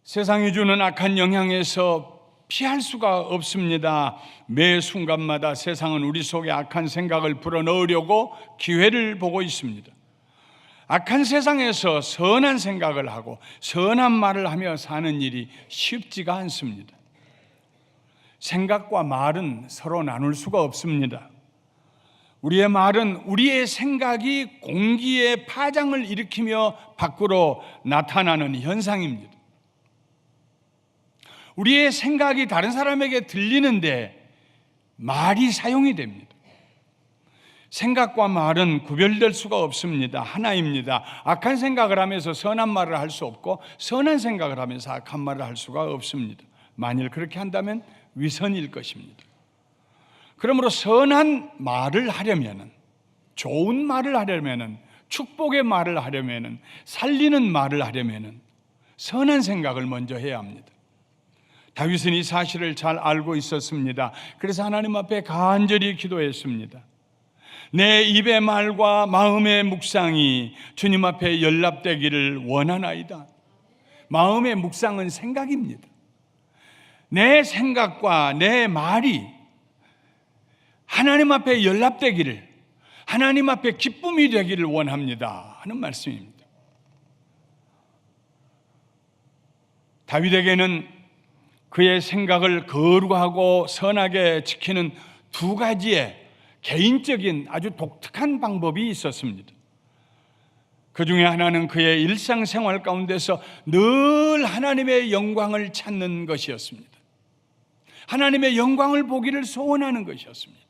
세상이 주는 악한 영향에서 피할 수가 없습니다. 매 순간마다 세상은 우리 속에 악한 생각을 불어넣으려고 기회를 보고 있습니다. 악한 세상에서 선한 생각을 하고 선한 말을 하며 사는 일이 쉽지가 않습니다. 생각과 말은 서로 나눌 수가 없습니다. 우리의 말은 우리의 생각이 공기의 파장을 일으키며 밖으로 나타나는 현상입니다. 우리의 생각이 다른 사람에게 들리는데 말이 사용이 됩니다. 생각과 말은 구별될 수가 없습니다. 하나입니다. 악한 생각을 하면서 선한 말을 할 수 없고 선한 생각을 하면서 악한 말을 할 수가 없습니다. 만일 그렇게 한다면 위선일 것입니다. 그러므로 선한 말을 하려면, 좋은 말을 하려면, 축복의 말을 하려면, 살리는 말을 하려면 선한 생각을 먼저 해야 합니다. 다윗은 이 사실을 잘 알고 있었습니다. 그래서 하나님 앞에 간절히 기도했습니다. 내 입의 말과 마음의 묵상이 주님 앞에 연락되기를 원하나이다. 마음의 묵상은 생각입니다. 내 생각과 내 말이 하나님 앞에 연락되기를, 하나님 앞에 기쁨이 되기를 원합니다 하는 말씀입니다. 다윗에게는 그의 생각을 거룩하고 선하게 지키는 두 가지의 개인적인 아주 독특한 방법이 있었습니다. 그 중에 하나는 그의 일상생활 가운데서 늘 하나님의 영광을 찾는 것이었습니다. 하나님의 영광을 보기를 소원하는 것이었습니다.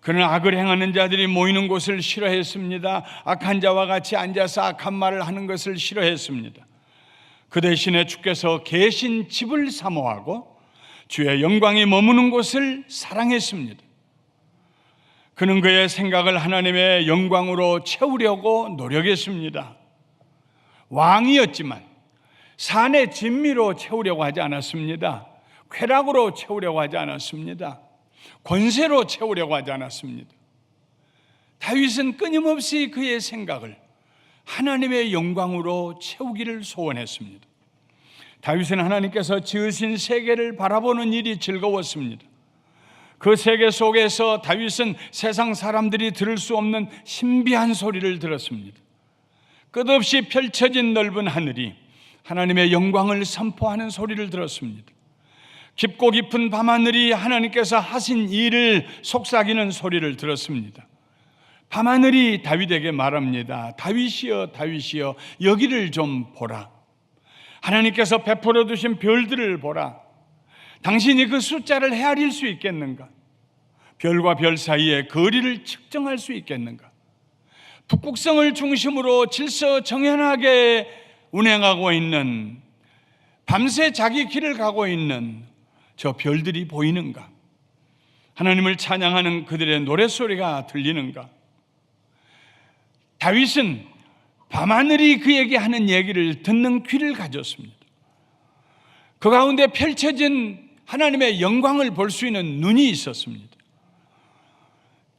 그는 악을 행하는 자들이 모이는 곳을 싫어했습니다. 악한 자와 같이 앉아서 악한 말을 하는 것을 싫어했습니다. 그 대신에 주께서 계신 집을 사모하고 주의 영광이 머무는 곳을 사랑했습니다. 그는 그의 생각을 하나님의 영광으로 채우려고 노력했습니다. 왕이었지만 산의 진미로 채우려고 하지 않았습니다. 쾌락으로 채우려고 하지 않았습니다. 권세로 채우려고 하지 않았습니다. 다윗은 끊임없이 그의 생각을 하나님의 영광으로 채우기를 소원했습니다. 다윗은 하나님께서 지으신 세계를 바라보는 일이 즐거웠습니다. 그 세계 속에서 다윗은 세상 사람들이 들을 수 없는 신비한 소리를 들었습니다. 끝없이 펼쳐진 넓은 하늘이 하나님의 영광을 선포하는 소리를 들었습니다. 깊고 깊은 밤하늘이 하나님께서 하신 일을 속삭이는 소리를 들었습니다. 밤하늘이 다윗에게 말합니다. 다윗이여, 다윗이여, 여기를 좀 보라. 하나님께서 베풀어 두신 별들을 보라. 당신이 그 숫자를 헤아릴 수 있겠는가? 별과 별 사이의 거리를 측정할 수 있겠는가? 북극성을 중심으로 질서정연하게 운행하고 있는, 밤새 자기 길을 가고 있는 저 별들이 보이는가? 하나님을 찬양하는 그들의 노랫소리가 들리는가? 다윗은 밤하늘이 그에게 하는 얘기를 듣는 귀를 가졌습니다. 그 가운데 펼쳐진 하나님의 영광을 볼 수 있는 눈이 있었습니다.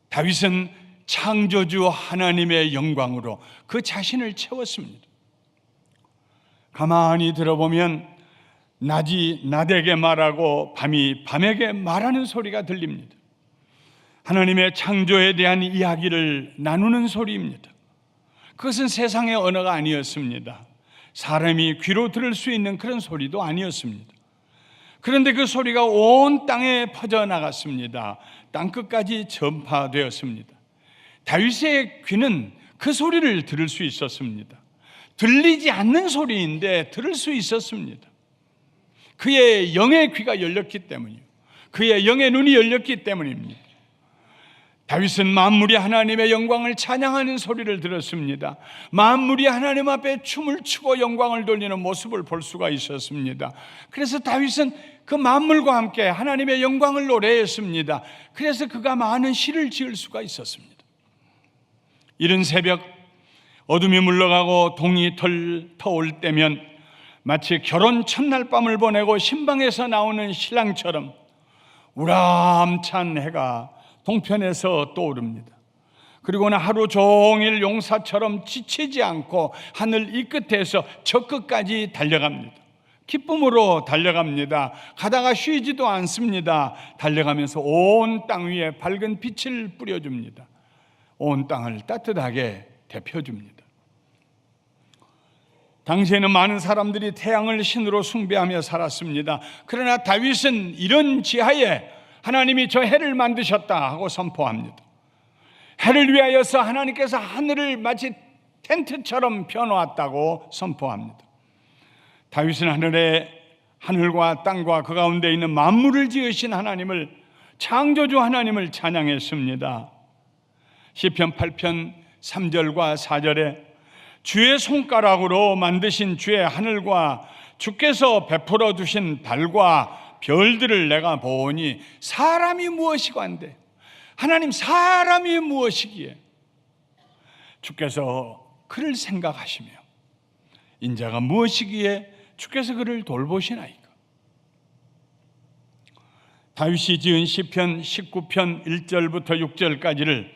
다윗은 창조주 하나님의 영광으로 그 자신을 채웠습니다. 가만히 들어보면 낮이 낮에게 말하고 밤이 밤에게 말하는 소리가 들립니다. 하나님의 창조에 대한 이야기를 나누는 소리입니다. 그것은 세상의 언어가 아니었습니다. 사람이 귀로 들을 수 있는 그런 소리도 아니었습니다. 그런데 그 소리가 온 땅에 퍼져나갔습니다. 땅끝까지 전파되었습니다. 다윗의 귀는 그 소리를 들을 수 있었습니다. 들리지 않는 소리인데 들을 수 있었습니다. 그의 영의 귀가 열렸기 때문이요, 그의 영의 눈이 열렸기 때문입니다. 다윗은 만물이 하나님의 영광을 찬양하는 소리를 들었습니다. 만물이 하나님 앞에 춤을 추고 영광을 돌리는 모습을 볼 수가 있었습니다. 그래서 다윗은 그 만물과 함께 하나님의 영광을 노래했습니다. 그래서 그가 많은 시를 지을 수가 있었습니다. 이른 새벽 어둠이 물러가고 동이 터올 때면 마치 결혼 첫날 밤을 보내고 신방에서 나오는 신랑처럼 우람찬 해가 동편에서 떠오릅니다. 그리고는 하루 종일 용사처럼 지치지 않고 하늘 이 끝에서 저 끝까지 달려갑니다. 기쁨으로 달려갑니다. 가다가 쉬지도 않습니다. 달려가면서 온 땅 위에 밝은 빛을 뿌려줍니다. 온 땅을 따뜻하게 데펴줍니다. 당시에는 많은 사람들이 태양을 신으로 숭배하며 살았습니다. 그러나 다윗은 이런 지하에 하나님이 저 해를 만드셨다 하고 선포합니다. 해를 위하여서 하나님께서 하늘을 마치 텐트처럼 펴놓았다고 선포합니다. 다윗은 하늘과 땅과 그 가운데 있는 만물을 지으신 하나님을, 창조주 하나님을 찬양했습니다. 시편 8편 3절과 4절에 주의 손가락으로 만드신 주의 하늘과 주께서 베풀어 주신 달과 별들을 내가 보니 사람이 무엇이관데, 하나님 사람이 무엇이기에 주께서 그를 생각하시며 인자가 무엇이기에 주께서 그를 돌보시나이까. 다윗이 지은 시편 19편 1절부터 6절까지를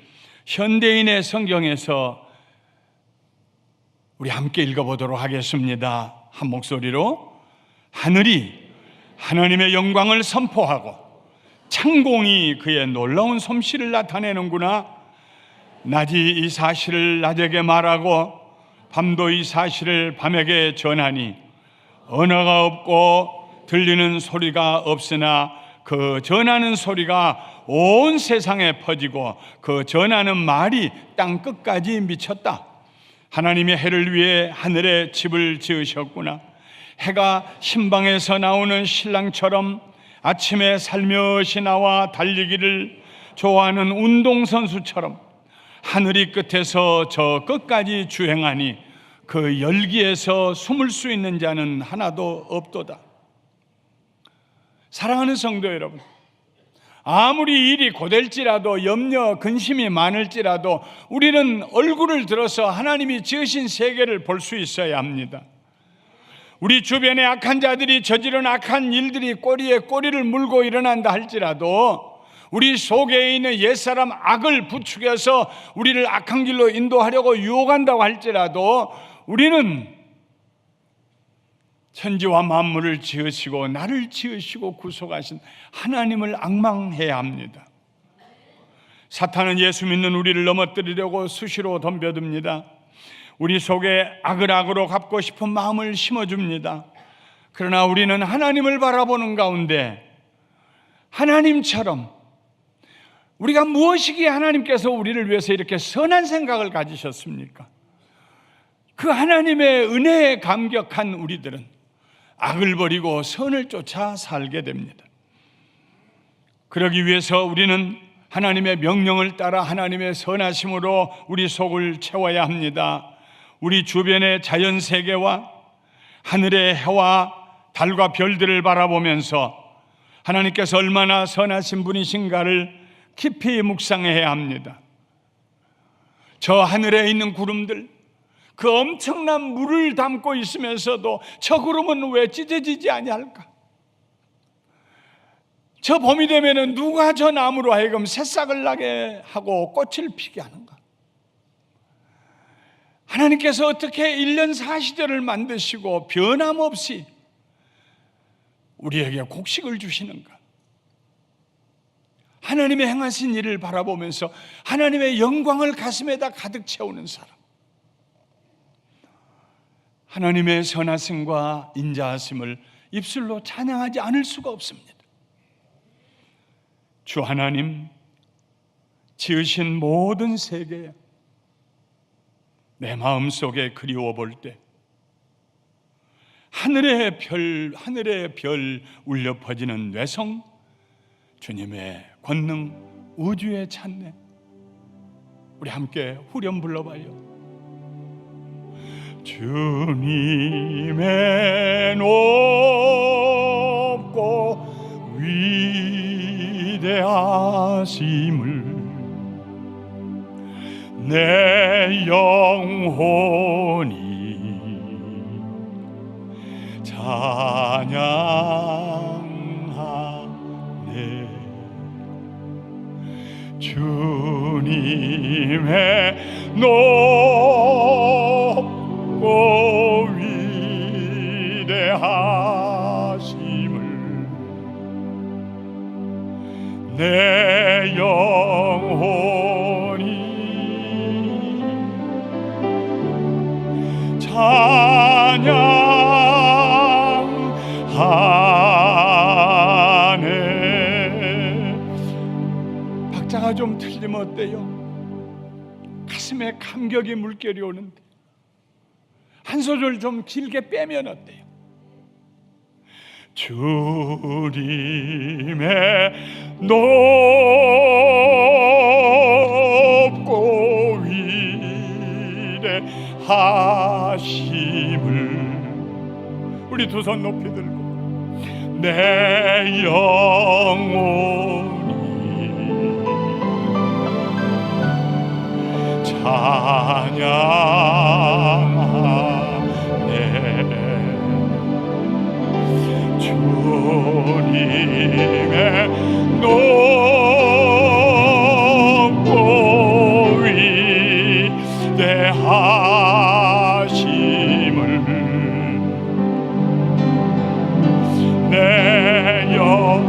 현대인의 성경에서 우리 함께 읽어보도록 하겠습니다. 한 목소리로. 하늘이 하나님의 영광을 선포하고 창공이 그의 놀라운 솜씨를 나타내는구나. 낮이 이 사실을 낮에게 말하고 밤도 이 사실을 밤에게 전하니 언어가 없고 들리는 소리가 없으나 그 전하는 소리가 온 세상에 퍼지고 그 전하는 말이 땅 끝까지 미쳤다. 하나님의 해를 위해 하늘에 집을 지으셨구나. 해가 신방에서 나오는 신랑처럼 아침에 살며시 나와 달리기를 좋아하는 운동선수처럼 하늘이 끝에서 저 끝까지 주행하니 그 열기에서 숨을 수 있는 자는 하나도 없도다. 사랑하는 성도 여러분, 아무리 일이 고될지라도 염려, 근심이 많을지라도 우리는 얼굴을 들어서 하나님이 지으신 세계를 볼 수 있어야 합니다. 우리 주변에 악한 자들이 저지른 악한 일들이 꼬리에 꼬리를 물고 일어난다 할지라도, 우리 속에 있는 옛사람 악을 부추겨서 우리를 악한 길로 인도하려고 유혹한다고 할지라도 우리는 천지와 만물을 지으시고 나를 지으시고 구속하신 하나님을 앙망해야 합니다. 사탄은 예수 믿는 우리를 넘어뜨리려고 수시로 덤벼듭니다. 우리 속에 악을 악으로 갚고 싶은 마음을 심어줍니다. 그러나 우리는 하나님을 바라보는 가운데 하나님처럼, 우리가 무엇이기에 하나님께서 우리를 위해서 이렇게 선한 생각을 가지셨습니까? 그 하나님의 은혜에 감격한 우리들은 악을 버리고 선을 쫓아 살게 됩니다. 그러기 위해서 우리는 하나님의 명령을 따라 하나님의 선하심으로 우리 속을 채워야 합니다. 우리 주변의 자연세계와 하늘의 해와 달과 별들을 바라보면서 하나님께서 얼마나 선하신 분이신가를 깊이 묵상해야 합니다. 저 하늘에 있는 구름들, 그 엄청난 물을 담고 있으면서도 저 구름은 왜 찢어지지 아니할까? 저 봄이 되면은 누가 저 나무로 하여금 새싹을 나게 하고 꽃을 피게 하는가? 하나님께서 어떻게 1년 4시절을 만드시고 변함없이 우리에게 곡식을 주시는가? 하나님의 행하신 일을 바라보면서 하나님의 영광을 가슴에다 가득 채우는 사람, 하나님의 선하심과 인자하심을 입술로 찬양하지 않을 수가 없습니다. 주 하나님, 지으신 모든 세계에 내 마음속에 그리워 볼 때 하늘의 별 울려 퍼지는 뇌성, 주님의 권능, 우주의 찬내, 우리 함께 후렴 불러봐요. 주님의 높고 위대하심을 내 영혼이 찬양하네. 주님의 높고 위대하심을 내 영혼이 찬양하네. 박자가 좀 틀리면 어때요? 가슴에 감격의 물결이 오는데 한 소절 좀 길게 빼면 어때요? 주님의 높고 위대하심을 우리 두 손 높이 들고 내 영혼이 찬양하네. 주님의 높고 위대하심을 내 영혼이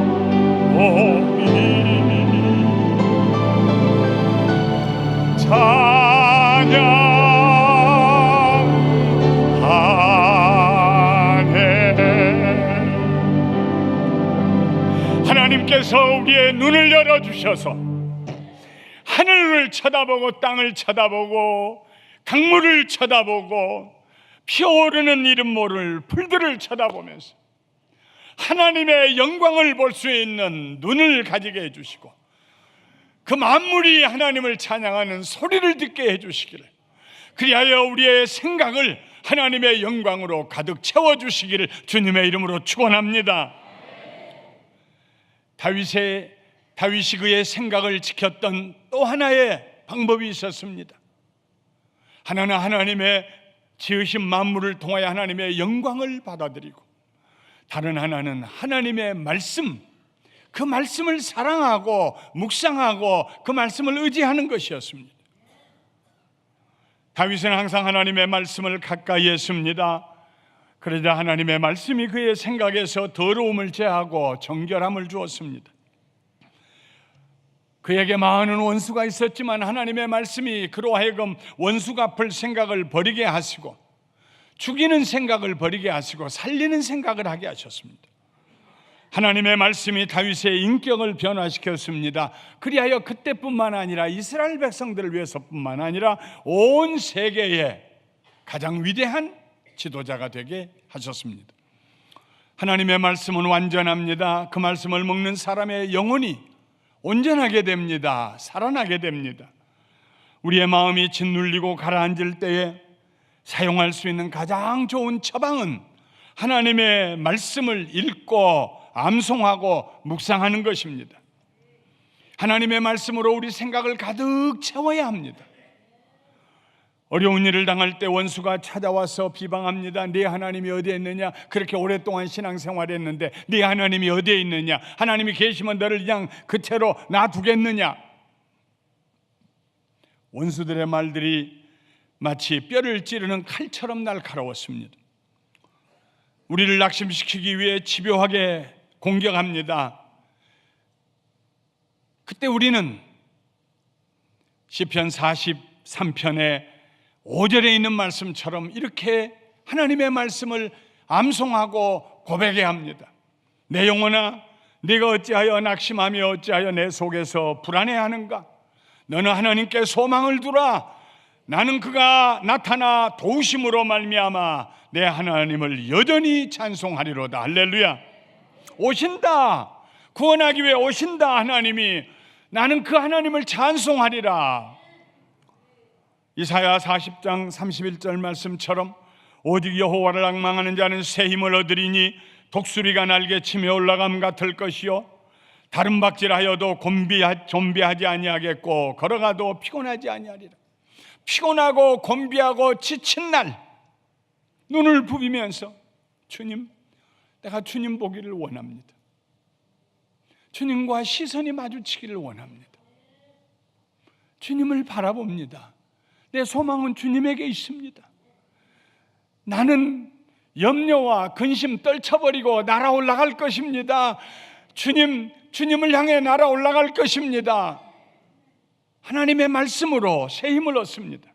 하나님께서 우리의 눈을 열어주셔서 하늘을 쳐다보고 땅을 쳐다보고 강물을 쳐다보고 피어오르는 이름 모를 풀들을 쳐다보면서 하나님의 영광을 볼 수 있는 눈을 가지게 해주시고 그 만물이 하나님을 찬양하는 소리를 듣게 해주시기를, 그리하여 우리의 생각을 하나님의 영광으로 가득 채워주시기를 주님의 이름으로 축원합니다. 다윗이 그의 생각을 지켰던 또 하나의 방법이 있었습니다. 하나는 하나님의 지으신 만물을 통하여 하나님의 영광을 받아들이고, 다른 하나는 하나님의 말씀, 그 말씀을 사랑하고 묵상하고 그 말씀을 의지하는 것이었습니다. 다윗은 항상 하나님의 말씀을 가까이 했습니다. 그러자 하나님의 말씀이 그의 생각에서 더러움을 제하고 정결함을 주었습니다. 그에게 많은 원수가 있었지만 하나님의 말씀이 그로 하여금 원수 갚을 생각을 버리게 하시고, 죽이는 생각을 버리게 하시고 살리는 생각을 하게 하셨습니다. 하나님의 말씀이 다윗의 인격을 변화시켰습니다. 그리하여 그때뿐만 아니라 이스라엘 백성들을 위해서뿐만 아니라 온 세계의 가장 위대한 지도자가 되게 하셨습니다. 하나님의 말씀은 완전합니다. 그 말씀을 먹는 사람의 영혼이 온전하게 됩니다. 살아나게 됩니다. 우리의 마음이 짓눌리고 가라앉을 때에 사용할 수 있는 가장 좋은 처방은 하나님의 말씀을 읽고 암송하고 묵상하는 것입니다. 하나님의 말씀으로 우리 생각을 가득 채워야 합니다. 어려운 일을 당할 때 원수가 찾아와서 비방합니다. 네 하나님이 어디에 있느냐? 그렇게 오랫동안 신앙생활했는데 네 하나님이 어디에 있느냐? 하나님이 계시면 너를 그냥 그 채로 놔두겠느냐? 원수들의 말들이 마치 뼈를 찌르는 칼처럼 날카로웠습니다. 우리를 낙심시키기 위해 집요하게 공격합니다. 그때 우리는 시편 43편의 5절에 있는 말씀처럼 이렇게 하나님의 말씀을 암송하고 고백해야 합니다. 내 영혼아, 네가 어찌하여 낙심하며 어찌하여 내 속에서 불안해하는가? 너는 하나님께 소망을 두라. 나는 그가 나타나 도우심으로 말미암아 내 하나님을 여전히 찬송하리로다. 할렐루야. 오신다. 구원하기 위해 오신다. 하나님이. 나는 그 하나님을 찬송하리라. 이사야 40장 31절 말씀처럼 오직 여호와를 앙망하는 자는 새 힘을 얻으리니 독수리가 날개치며 올라감 같을 것이요 다른 박질하여도 좀비하지 아니하겠고 걸어가도 피곤하지 아니하리라. 피곤하고 곤비하고 지친 날 눈을 부비면서 주님, 내가 주님 보기를 원합니다. 주님과 시선이 마주치기를 원합니다. 주님을 바라봅니다. 내 소망은 주님에게 있습니다. 나는 염려와 근심 떨쳐버리고 날아 올라갈 것입니다. 주님을 향해 날아 올라갈 것입니다. 하나님의 말씀으로 새 힘을 얻습니다.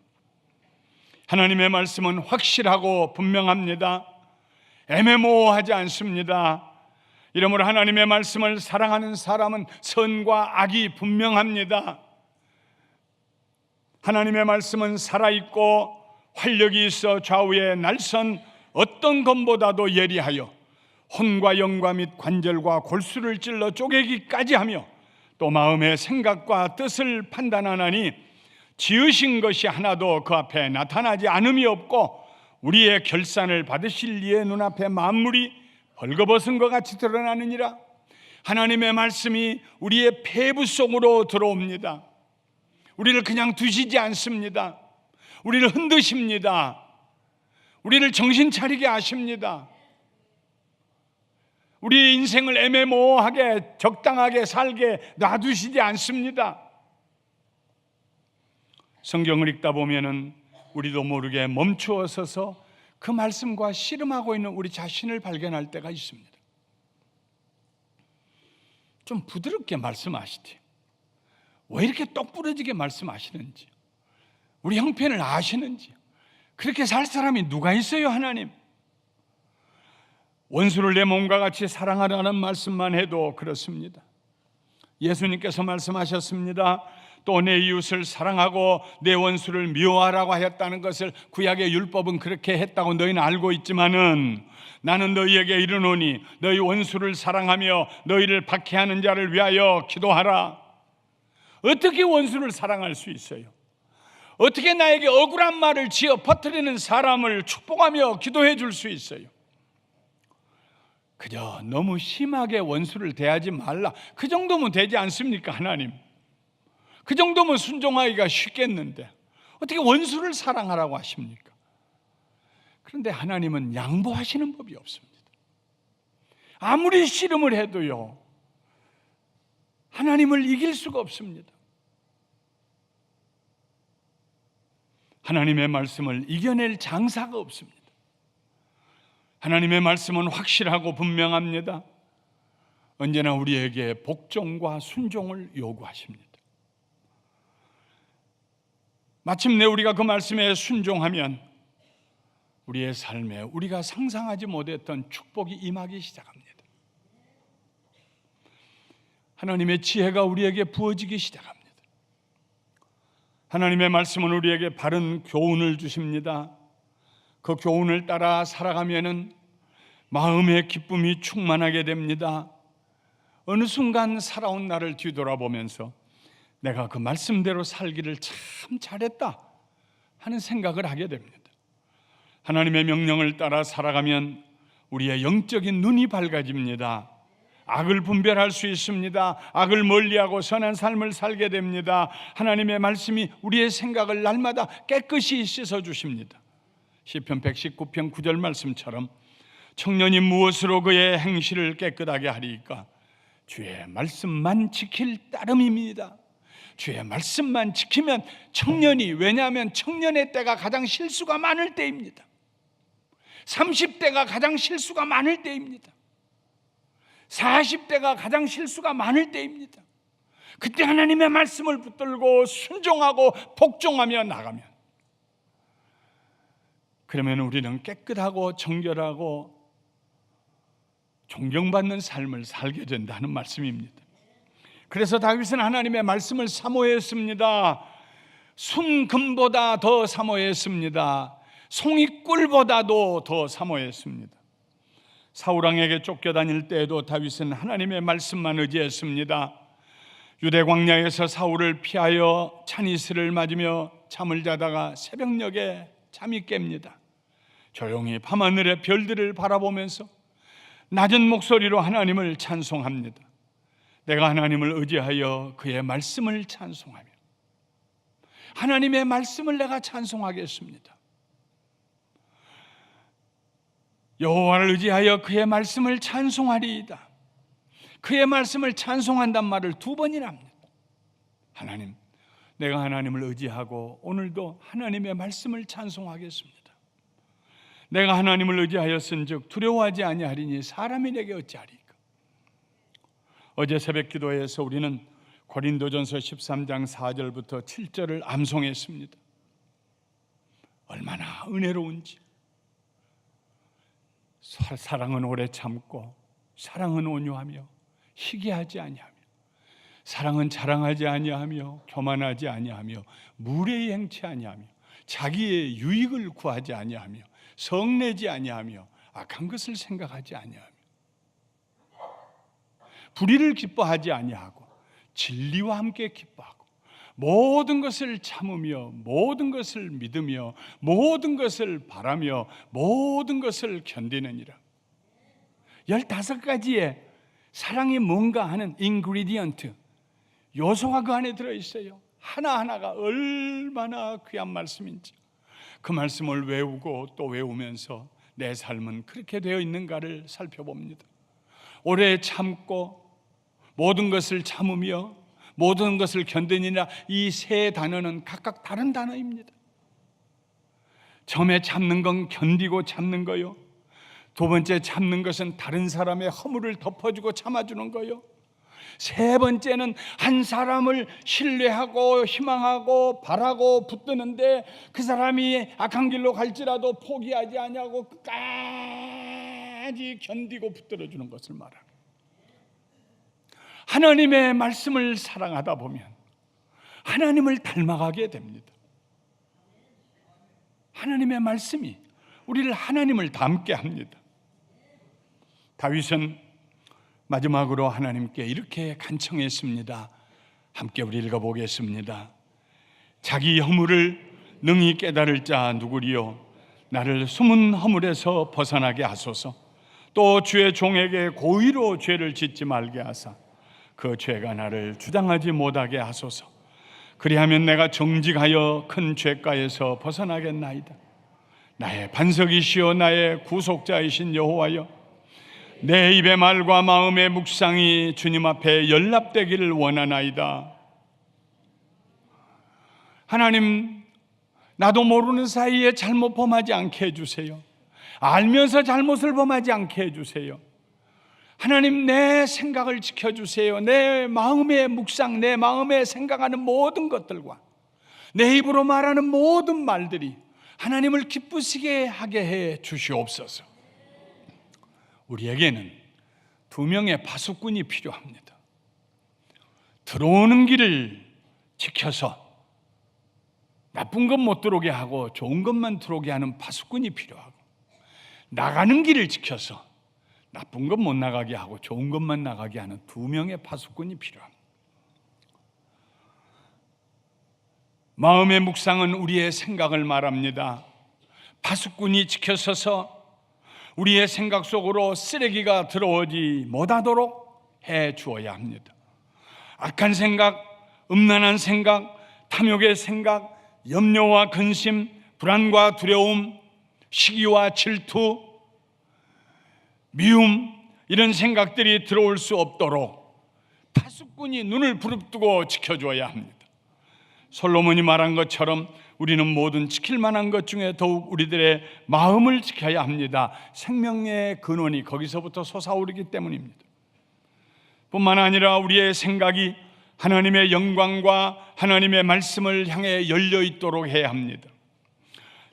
하나님의 말씀은 확실하고 분명합니다. 애매모호하지 않습니다. 이러므로 하나님의 말씀을 사랑하는 사람은 선과 악이 분명합니다. 하나님의 말씀은 살아있고 활력이 있어 좌우에 날선 어떤 검보다도 예리하여 혼과 영과 및 관절과 골수를 찔러 쪼개기까지 하며 또 마음의 생각과 뜻을 판단하나니 지으신 것이 하나도 그 앞에 나타나지 않음이 없고 우리의 결산을 받으실 이의 눈앞에 만물이 벌거벗은 것 같이 드러나느니라. 하나님의 말씀이 우리의 폐부 속으로 들어옵니다. 우리를 그냥 두시지 않습니다. 우리를 흔드십니다. 우리를 정신 차리게 하십니다. 우리의 인생을 애매모호하게 적당하게 살게 놔두시지 않습니다. 성경을 읽다 보면은 우리도 모르게 멈추어 서서 그 말씀과 씨름하고 있는 우리 자신을 발견할 때가 있습니다. 좀 부드럽게 말씀하시지. 왜 이렇게 똑부러지게 말씀하시는지, 우리 형편을 아시는지. 그렇게 살 사람이 누가 있어요? 하나님. 원수를 내 몸과 같이 사랑하라는 말씀만 해도 그렇습니다. 예수님께서 말씀하셨습니다. 또 내 이웃을 사랑하고 내 원수를 미워하라고 하였다는 것을 구약의 율법은 그렇게 했다고 너희는 알고 있지만은 나는 너희에게 이르노니 너희 원수를 사랑하며 너희를 박해하는 자를 위하여 기도하라. 어떻게 원수를 사랑할 수 있어요? 어떻게 나에게 억울한 말을 지어 퍼뜨리는 사람을 축복하며 기도해 줄 수 있어요? 그저 너무 심하게 원수를 대하지 말라, 그 정도면 되지 않습니까? 하나님, 그 정도면 순종하기가 쉽겠는데 어떻게 원수를 사랑하라고 하십니까? 그런데 하나님은 양보하시는 법이 없습니다. 아무리 씨름을 해도요, 하나님을 이길 수가 없습니다. 하나님의 말씀을 이겨낼 장사가 없습니다. 하나님의 말씀은 확실하고 분명합니다. 언제나 우리에게 복종과 순종을 요구하십니다. 마침내 우리가 그 말씀에 순종하면 우리의 삶에 우리가 상상하지 못했던 축복이 임하기 시작합니다. 하나님의 지혜가 우리에게 부어지기 시작합니다. 하나님의 말씀은 우리에게 바른 교훈을 주십니다. 그 교훈을 따라 살아가면은 마음의 기쁨이 충만하게 됩니다. 어느 순간 살아온 나를 뒤돌아보면서 내가 그 말씀대로 살기를 참 잘했다 하는 생각을 하게 됩니다. 하나님의 명령을 따라 살아가면 우리의 영적인 눈이 밝아집니다. 악을 분별할 수 있습니다. 악을 멀리하고 선한 삶을 살게 됩니다. 하나님의 말씀이 우리의 생각을 날마다 깨끗이 씻어 주십니다. 시편 119편 9절 말씀처럼 청년이 무엇으로 그의 행실을 깨끗하게 하리까? 주의 말씀만 지킬 따름입니다. 주의 말씀만 지키면 청년이, 왜냐하면 청년의 때가 가장 실수가 많을 때입니다. 30대가 가장 실수가 많을 때입니다. 40대가 가장 실수가 많을 때입니다. 그때 하나님의 말씀을 붙들고 순종하고 복종하며 나가면, 그러면 우리는 깨끗하고 정결하고 존경받는 삶을 살게 된다는 말씀입니다. 그래서 다윗은 하나님의 말씀을 사모했습니다. 순금보다 더 사모했습니다. 송이꿀보다도 더 사모했습니다. 사울왕에게 쫓겨다닐 때에도 다윗은 하나님의 말씀만 의지했습니다. 유대 광야에서 사울을 피하여 차니스를 맞으며 잠을 자다가 새벽녘에 잠이 깹니다. 조용히 밤하늘의 별들을 바라보면서 낮은 목소리로 하나님을 찬송합니다. 내가 하나님을 의지하여 그의 말씀을 찬송하며 하나님의 말씀을 내가 찬송하겠습니다. 여호와를 의지하여 그의 말씀을 찬송하리이다. 그의 말씀을 찬송한단 말을 2번이나 합니다. 하나님, 내가 하나님을 의지하고 오늘도 하나님의 말씀을 찬송하겠습니다. 내가 하나님을 의지하였은즉 두려워하지 아니하리니 사람이 내게 어찌하리까. 어제 새벽 기도회에서 우리는 고린도전서 13장 4절부터 7절을 암송했습니다. 얼마나 은혜로운지. 사랑은 오래 참고 사랑은 온유하며 희귀하지 아니하며 사랑은 자랑하지 아니하며 교만하지 아니하며 무례히 행치 아니하며 자기의 유익을 구하지 아니하며 성내지 아니하며 악한 것을 생각하지 아니하며 불의를 기뻐하지 아니하고 진리와 함께 기뻐하고 모든 것을 참으며 모든 것을 믿으며 모든 것을 바라며 모든 것을 견디느니라. 15가지의 사랑이 뭔가 하는 인그리디언트, 요소가 그 안에 들어있어요. 하나하나가 얼마나 귀한 말씀인지. 그 말씀을 외우고 또 외우면서 내 삶은 그렇게 되어 있는가를 살펴봅니다. 오래 참고 모든 것을 참으며 모든 것을 견디니라, 이 세 단어는 각각 다른 단어입니다. 처음에 참는 건 견디고 참는 거요. 두 번째 참는 것은 다른 사람의 허물을 덮어주고 참아주는 거요. 세 번째는 한 사람을 신뢰하고 희망하고 바라고 붙드는데 그 사람이 악한 길로 갈지라도 포기하지 아니하고 끝까지 견디고 붙들어주는 것을 말합니다. 하나님의 말씀을 사랑하다 보면 하나님을 닮아가게 됩니다. 하나님의 말씀이 우리를 하나님을 닮게 합니다. 다윗은 마지막으로 하나님께 이렇게 간청했습니다. 함께 우리 읽어보겠습니다. 자기 허물을 능히 깨달을 자 누구리요? 나를 숨은 허물에서 벗어나게 하소서. 또 주의 종에게 고의로 죄를 짓지 말게 하사 그 죄가 나를 주장하지 못하게 하소서. 그리하면 내가 정직하여 큰 죄가에서 벗어나겠나이다. 나의 반석이시여 나의 구속자이신 여호와여, 내 입의 말과 마음의 묵상이 주님 앞에 연락되기를 원하나이다. 하나님, 나도 모르는 사이에 잘못 범하지 않게 해주세요. 알면서 잘못을 범하지 않게 해주세요. 하나님, 내 생각을 지켜주세요. 내 마음의 묵상, 내 마음에 생각하는 모든 것들과 내 입으로 말하는 모든 말들이 하나님을 기쁘시게 하게 해 주시옵소서. 우리에게는 두 명의 파수꾼이 필요합니다. 들어오는 길을 지켜서 나쁜 것 못 들어오게 하고 좋은 것만 들어오게 하는 파수꾼이 필요하고, 나가는 길을 지켜서 나쁜 것 못 나가게 하고 좋은 것만 나가게 하는 두 명의 파수꾼이 필요합니다. 마음의 묵상은 우리의 생각을 말합니다. 파수꾼이 지켜서서 우리의 생각 속으로 쓰레기가 들어오지 못하도록 해 주어야 합니다. 악한 생각, 음란한 생각, 탐욕의 생각, 염려와 근심, 불안과 두려움, 시기와 질투, 미움, 이런 생각들이 들어올 수 없도록 파수꾼이 눈을 부릅뜨고 지켜줘야 합니다. 솔로몬이 말한 것처럼 우리는 모든 지킬 만한 것 중에 더욱 우리들의 마음을 지켜야 합니다. 생명의 근원이 거기서부터 솟아오르기 때문입니다. 뿐만 아니라 우리의 생각이 하나님의 영광과 하나님의 말씀을 향해 열려 있도록 해야 합니다.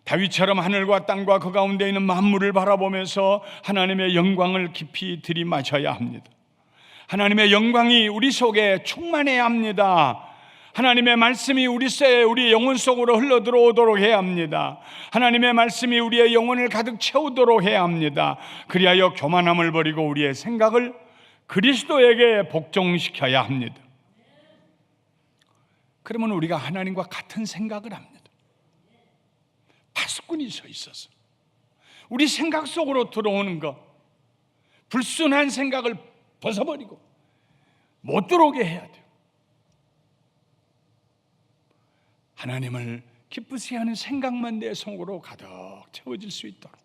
다윗처럼 하늘과 땅과 그 가운데 있는 만물을 바라보면서 하나님의 영광을 깊이 들이마셔야 합니다. 하나님의 영광이 우리 속에 충만해야 합니다. 하나님의 말씀이 우리의 영혼 속으로 흘러 들어오도록 해야 합니다. 하나님의 말씀이 우리의 영혼을 가득 채우도록 해야 합니다. 그리하여 교만함을 버리고 우리의 생각을 그리스도에게 복종시켜야 합니다. 그러면 우리가 하나님과 같은 생각을 합니다. 파수꾼이 서 있어서 우리 생각 속으로 들어오는 것, 불순한 생각을 벗어버리고 못 들어오게 해야 돼요. 하나님을 기쁘시게 하는 생각만 내 속으로 가득 채워질 수 있도록,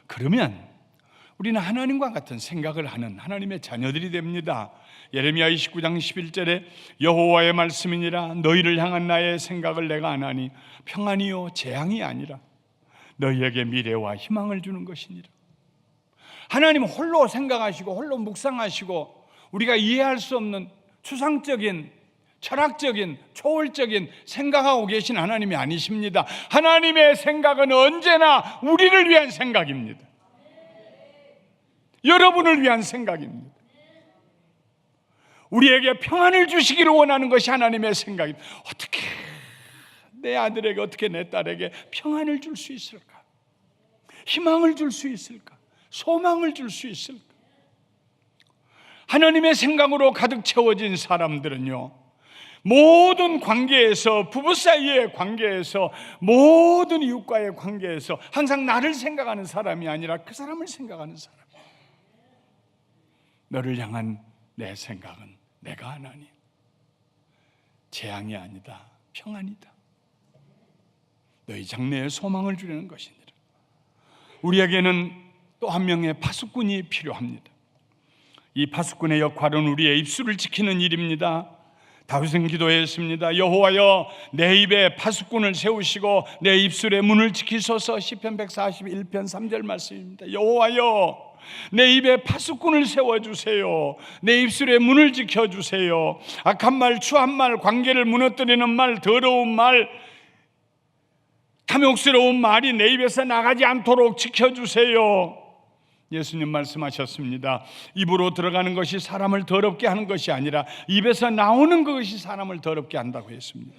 그러면 우리는 하나님과 같은 생각을 하는 하나님의 자녀들이 됩니다. 예레미야 29장 11절에 여호와의 말씀이니라, 너희를 향한 나의 생각을 내가 아나니 평안이요 재앙이 아니라 너희에게 미래와 희망을 주는 것이니라. 하나님 홀로 생각하시고 홀로 묵상하시고 우리가 이해할 수 없는 추상적인 철학적인 초월적인 생각하고 계신 하나님이 아니십니다. 하나님의 생각은 언제나 우리를 위한 생각입니다. 여러분을 위한 생각입니다. 우리에게 평안을 주시기를 원하는 것이 하나님의 생각입니다. 어떻게 내 아들에게, 어떻게 내 딸에게 평안을 줄 수 있을까? 희망을 줄 수 있을까? 소망을 줄 수 있을까? 하나님의 생각으로 가득 채워진 사람들은요, 모든 관계에서, 부부 사이의 관계에서, 모든 이웃과의 관계에서 항상 나를 생각하는 사람이 아니라 그 사람을 생각하는 사람. 너를 향한 내 생각은 내가 하나님, 재앙이 아니다, 평안이다. 너희 장래에 소망을 주려는 것이니라. 우리에게는 또 한 명의 파수꾼이 필요합니다. 이 파수꾼의 역할은 우리의 입술을 지키는 일입니다. 다윗은 기도했습니다. 여호와여, 내 입에 파수꾼을 세우시고 내 입술의 문을 지키소서. 시편 141편 3절 말씀입니다. 여호와여, 내 입에 파수꾼을 세워주세요. 내 입술의 문을 지켜주세요. 악한 말, 추한 말, 관계를 무너뜨리는 말, 더러운 말, 탐욕스러운 말이 내 입에서 나가지 않도록 지켜주세요. 예수님 말씀하셨습니다. 입으로 들어가는 것이 사람을 더럽게 하는 것이 아니라 입에서 나오는 것이 사람을 더럽게 한다고 했습니다.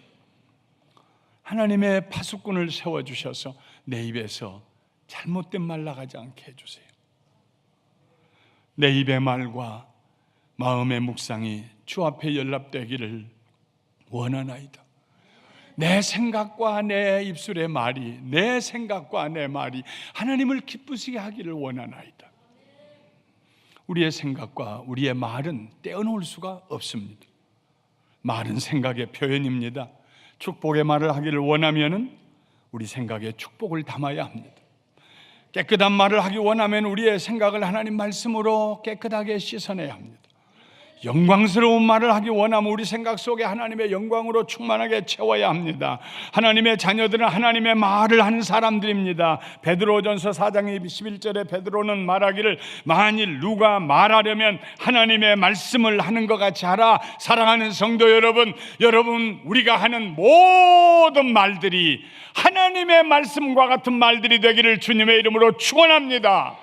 하나님의 파수꾼을 세워주셔서 내 입에서 잘못된 말 나가지 않게 해주세요. 내 입의 말과 마음의 묵상이 주 앞에 연락되기를 원하나이다. 내 생각과 내 입술의 말이, 내 생각과 내 말이 하나님을 기쁘시게 하기를 원하나이다. 우리의 생각과 우리의 말은 떼어놓을 수가 없습니다. 말은 생각의 표현입니다. 축복의 말을 하기를 원하면은 우리 생각에 축복을 담아야 합니다. 깨끗한 말을 하기 원하면 우리의 생각을 하나님 말씀으로 깨끗하게 씻어내야 합니다. 영광스러운 말을 하기 원하면 우리 생각 속에 하나님의 영광으로 충만하게 채워야 합니다. 하나님의 자녀들은 하나님의 말을 하는 사람들입니다. 베드로전서 4장 11절에 베드로는 말하기를 만일 누가 말하려면 하나님의 말씀을 하는 것 같이 하라. 사랑하는 성도 여러분, 우리가 하는 모든 말들이 하나님의 말씀과 같은 말들이 되기를 주님의 이름으로 축원합니다.